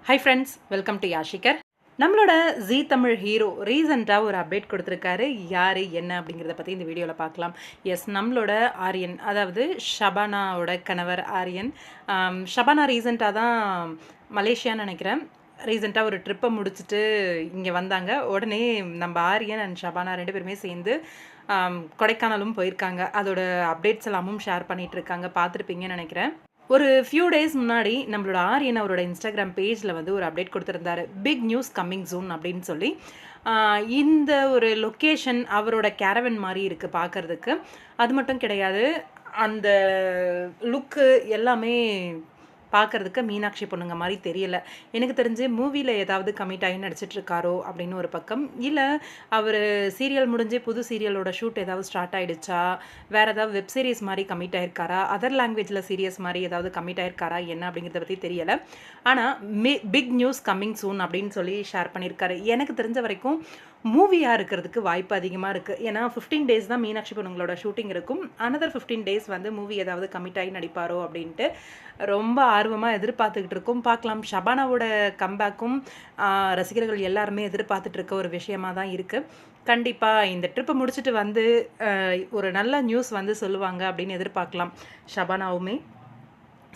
High friends, welcome to யாஷிகர். நம்மளோட Zee Tamil hero ரீசெண்டாக ஒரு அப்டேட் கொடுத்துருக்காரு. யார் என்ன அப்படிங்கிறத பற்றி இந்த வீடியோவில் பார்க்கலாம். எஸ், நம்மளோட ஆரியன், அதாவது ஷபானாவோட கணவர் ஆரியன். ஷபானா ரீசெண்டாக தான் மலேசியான்னு நினைக்கிறேன், ரீசெண்டாக ஒரு ட்ரிப்பை முடிச்சுட்டு இங்கே வந்தாங்க. உடனே நம்ம ஆரியன் அண்ட் ஷபானா 2 பேருமே சேர்ந்து கொடைக்கானலும் போயிருக்காங்க. அதோட அப்டேட்ஸ் எல்லாமும் ஷேர் பண்ணிகிட்டு இருக்காங்க, பார்த்துருப்பீங்கன்னு நினைக்கிறேன். ஒரு ஃபியூ டேஸ் முன்னாடி நம்மளோட ஆரியன் அவரோட இன்ஸ்டாகிராம் பேஜில் வந்து ஒரு அப்டேட் கொடுத்துருந்தாரு, பிக் நியூஸ் கம்மிங் சூன் அப்படின்னு சொல்லி. இந்த ஒரு லொக்கேஷன் அவரோட கேரவன் மாதிரி இருக்குது பார்க்குறதுக்கு. அது மட்டும் கிடையாது, அந்த லுக்கு எல்லாமே பார்க்குறதுக்கு மீனாட்சி பொண்ணுங்க மாதிரி தெரியல. எனக்கு தெரிஞ்சு மூவியில் ஏதாவது கமிட் ஆகி நடிச்சிட்ருக்காரோ அப்படின்னு ஒரு பக்கம், இல்லை அவர் சீரியல் முடிஞ்சு புது சீரியலோட ஷூட் ஏதாவது ஸ்டார்ட் ஆகிடுச்சா, வேறு ஏதாவது வெப் சீரிஸ் மாதிரி கமிட் ஆகிருக்காரா, அதர் லாங்குவேஜில் சீரியஸ் மாதிரி ஏதாவது கமிட் ஆகிருக்காரா என்ன அப்படிங்கிறத பற்றி தெரியலை. ஆனால் பிக் நியூஸ் கம்மிங் சூன் அப்படின்னு சொல்லி ஷேர் பண்ணியிருக்காரு. எனக்கு தெரிஞ்ச வரைக்கும் மூவியாக இருக்கிறதுக்கு வாய்ப்பு அதிகமாக இருக்குது. ஏன்னா 15 டேஸ் தான் மீனாட்சி பொண்ணுங்களோட ஷூட்டிங் இருக்கும். அனதர் 15 டேஸ் வந்து மூவி ஏதாவது கமிட் ஆகி நடிப்பாரோ அப்படின்ட்டு ரொம்ப ஆர்வமாக எதிர்பார்த்துக்கிட்டு இருக்கோம். பார்க்கலாம். ஷபானாவோட கம்பேக்கும் ரசிகர்கள் எல்லாருமே எதிர்பார்த்துட்டு இருக்க ஒரு விஷயமா தான் இருக்குது. கண்டிப்பாக இந்த ட்ரிப்பை முடிச்சுட்டு வந்து ஒரு நல்ல நியூஸ் வந்து சொல்லுவாங்க அப்படின்னு எதிர்பார்க்கலாம். ஷபானாவுமே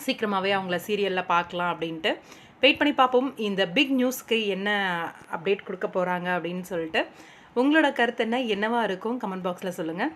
சீக்கிரமாகவே அவங்கள சீரியலில் பார்க்கலாம் அப்படின்ட்டு வெயிட் பண்ணி பார்ப்போம். இந்த பிக் நியூஸ்க்கு என்ன அப்டேட் கொடுக்க போகிறாங்க அப்படின்னு சொல்லிட்டு உங்களோட கருத்து என்னவா இருக்கும் கமெண்ட் பாக்ஸில் சொல்லுங்கள்.